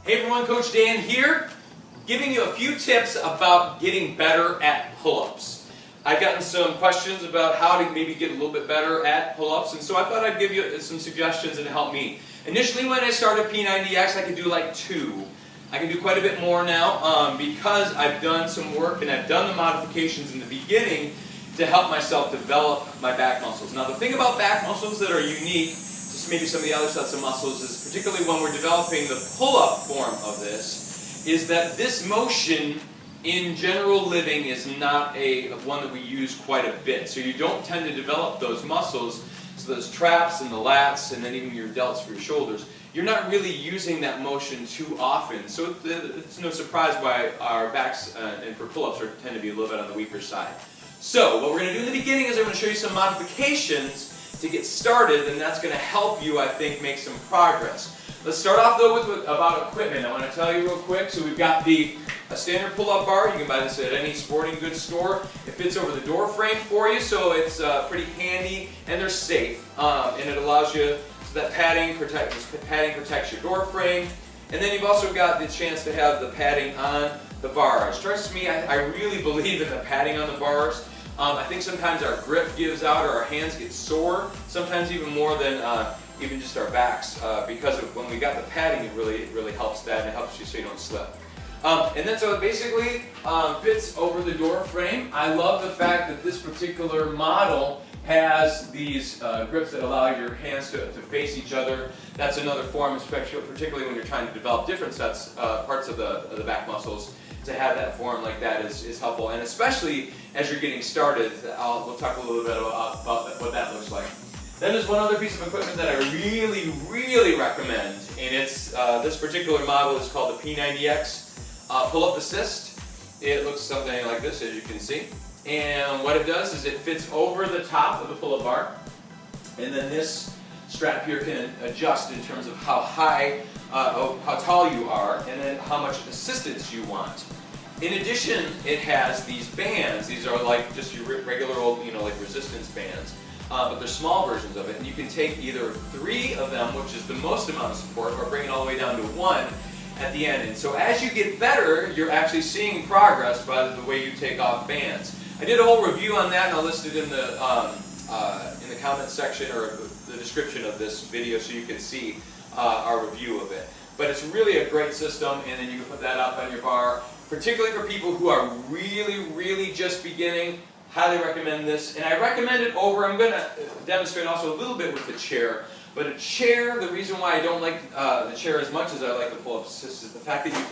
Hey everyone, Coach Dan here, giving you a few tips about getting better at pull-ups. I've gotten some questions about how to maybe get a little bit better at pull-ups, and so I thought I'd give you some suggestions and help me. Initially when I started P90X, I could do like 2. I can do quite a bit more now because I've done some work and I've done the modifications in the beginning to help myself develop my back muscles. Now the thing about back muscles that are unique to maybe some of the other sets of muscles is, particularly when we're developing the pull-up form of this, is that this motion in general living is not one that we use quite a bit. So you don't tend to develop those muscles, so those traps and the lats and then even your delts for your shoulders. You're not really using that motion too often, so it's no surprise why our backs and for pull-ups tend to be a little bit on the weaker side. So what we're going to do in the beginning is I'm going to show you some modifications to get started, and that's going to help you, I think, make some progress. Let's start off though with about equipment. I want to tell you real quick. So we've got a standard pull-up bar. You can buy this at any sporting goods store. It fits over the door frame for you, so it's pretty handy and they're safe. And it allows you, so that padding protects your door frame. And then you've also got the chance to have the padding on the bars. Trust me, I really believe in the padding on the bars. I think sometimes our grip gives out or our hands get sore, sometimes even more than even just our backs, because of when we got the padding, it really helps that, and it helps you so you don't slip. And then so it basically fits over the door frame. I love the fact that this particular model has these grips that allow your hands to face each other. That's another form, particularly when you're trying to develop different parts of the back muscles. To have that form like that is helpful, and especially as you're getting started. We'll talk a little bit about what that looks like. Then there's one other piece of equipment that I really recommend, and it's this particular model is called the P90X Pull-Up Assist. It looks something like this, as you can see, and what it does is it fits over the top of the pull-up bar, and then this strap here can adjust in terms of how high, how tall you are, and then how much assistance you want. In addition, it has these bands. These are like just your regular old, like resistance bands, but they're small versions of it. And you can take either 3 of them, which is the most amount of support, or bring it all the way down to 1 at the end. And so as you get better, you're actually seeing progress by the way you take off bands. I did a whole review on that, and I'll list it in the comment section or the description of this video, so you can see our review of it. But it's really a great system, and then you can put that up on your bar. Particularly for people who are really just beginning, highly recommend this. And I recommend it over, I'm going to demonstrate also a little bit with the chair. But a chair, the reason why I don't like the chair as much as I like the pull-up assist is the fact that you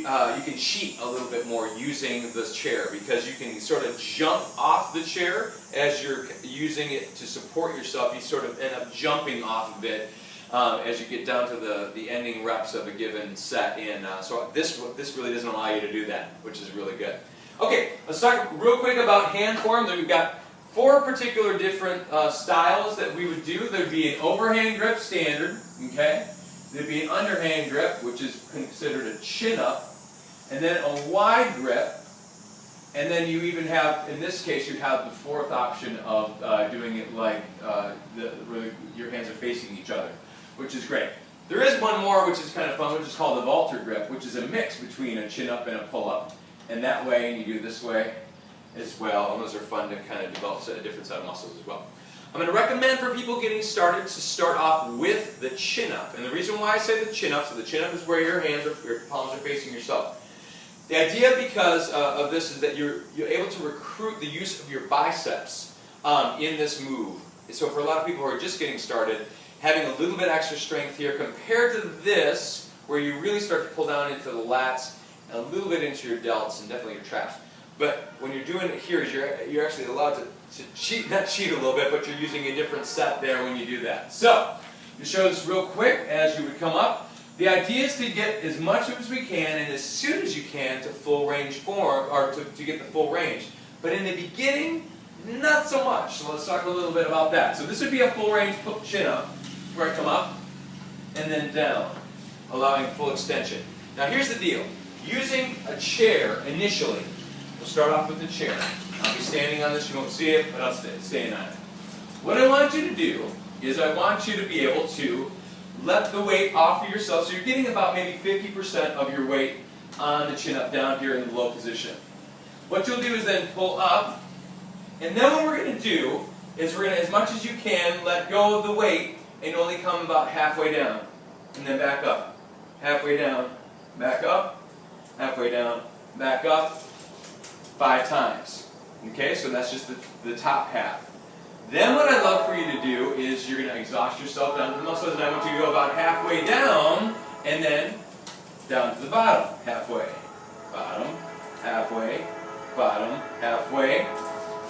can cheat a little bit more using this chair, because you can sort of jump off the chair as you're using it to support yourself. You sort of end up jumping off of it as you get down to the ending reps of a given set. And so this really doesn't allow you to do that, which is really good. Okay, let's talk real quick about hand form. We've got 4 particular different styles that we would do. There'd be an overhand grip standard, okay? There'd be an underhand grip, which is considered a chin-up, and then a wide grip, and then you even have, in this case, you have the 4th option of doing it like where your hands are facing each other, which is great. There is one more which is kind of fun, which is called the vaulter grip, which is a mix between a chin-up and a pull-up, and that way, and you do this way as well, and those are fun to kind of develop a different set of muscles as well. I'm going to recommend for people getting started to start off with the chin-up. And the reason why I say the chin-up, so the chin-up is where your palms are facing yourself. The idea because of this is that you're able to recruit the use of your biceps in this move. So for a lot of people who are just getting started, having a little bit extra strength here compared to this, where you really start to pull down into the lats, and a little bit into your delts, and definitely your traps. But when you're doing it here, you're actually allowed to cheat, not cheat a little bit, but you're using a different set there when you do that. So, to show this real quick as you would come up, the idea is to get as much as we can and as soon as you can to full range form, or to get the full range. But in the beginning, not so much. So let's talk a little bit about that. So this would be a full range chin up, where I come up and then down, allowing full extension. Now here's the deal. Using a chair initially, we'll start off with the chair. I'll be standing on this, you won't see it, but I'll stand on it. What I want you to do is I want you to be able to let the weight off of yourself. So you're getting about maybe 50% of your weight on the chin up down here in the low position. What you'll do is then pull up, and then what we're going to do is we're going to, as much as you can, let go of the weight and only come about halfway down. And then back up. Halfway down, back up, halfway down, back up, 5 times. Okay, so that's just the top half. Then what I'd love for you to do is you're going to exhaust yourself down to the muscles, and I want you to go about halfway down, and then down to the bottom, halfway, bottom, halfway, bottom, halfway,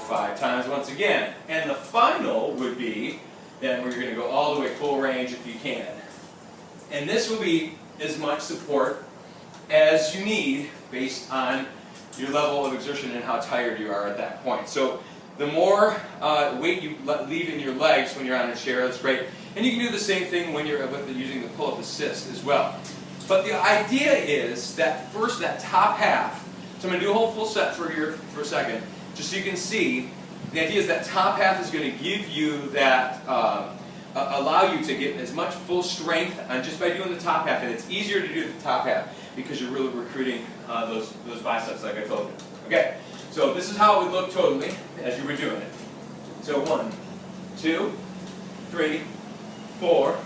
5 times once again. And the final would be then where you're going to go all the way full range if you can. And this will be as much support as you need based on your level of exertion and how tired you are at that point. So the more weight you leave in your legs when you're on a chair, that's great. And you can do the same thing when you're using the pull-up assist as well. But the idea is that first, that top half, so I'm going to do a whole full set for a second, just so you can see, the idea is that top half is going to give you that, allow you to get as much full strength just by doing the top half. And it's easier to do the top half because you're really recruiting those biceps like I told you. Okay, so this is how it would look totally as you were doing it. So 1, 2, 3, 4,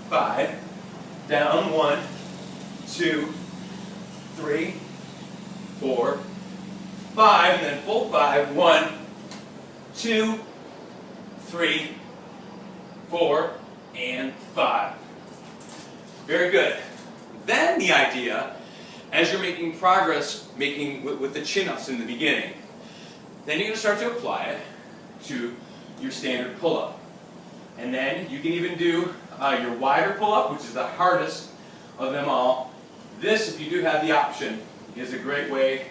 5, down 1, 2, 3, 4, 5, and then full 5, 1, 2, 3, 4, and 5. Very good. Then the idea, as you're making progress, with the chin-ups in the beginning, then you're going to start to apply it to your standard pull-up. And then you can even do your wider pull-up, which is the hardest of them all. This, if you do have the option, is a great way,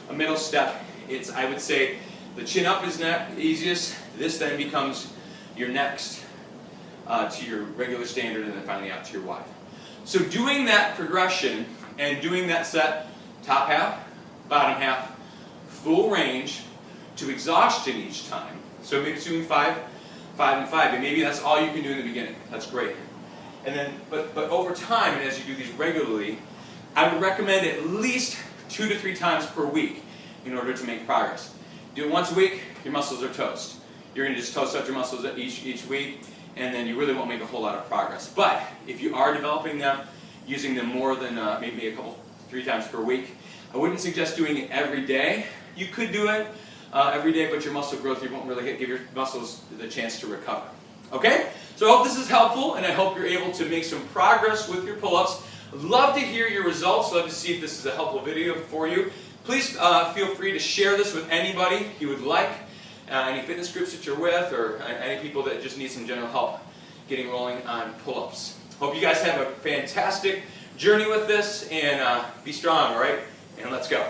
a middle step. It's, I would say, the chin-up is not easiest. This then becomes your next to your regular standard, and then finally out to your wide. So doing that progression and doing that set, top half, bottom half, full range to exhaustion each time. So maybe doing 5, 5, and 5, and maybe that's all you can do in the beginning. That's great. And then, but over time, and as you do these regularly, I would recommend at least 2 to 3 times per week in order to make progress. Do it once a week, your muscles are toast. You're going to just toast out your muscles each week, and then you really won't make a whole lot of progress. But if you are developing them, using them more than maybe 3 times per week, I wouldn't suggest doing it every day. You could do it every day, but your muscle growth, you won't really give your muscles the chance to recover. Okay? So I hope this is helpful, and I hope you're able to make some progress with your pull-ups. Love to hear your results. Love to see if this is a helpful video for you. Please feel free to share this with anybody you would like. Any fitness groups that you're with, or any people that just need some general help getting rolling on pull-ups. Hope you guys have a fantastic journey with this, and be strong, all right? And let's go.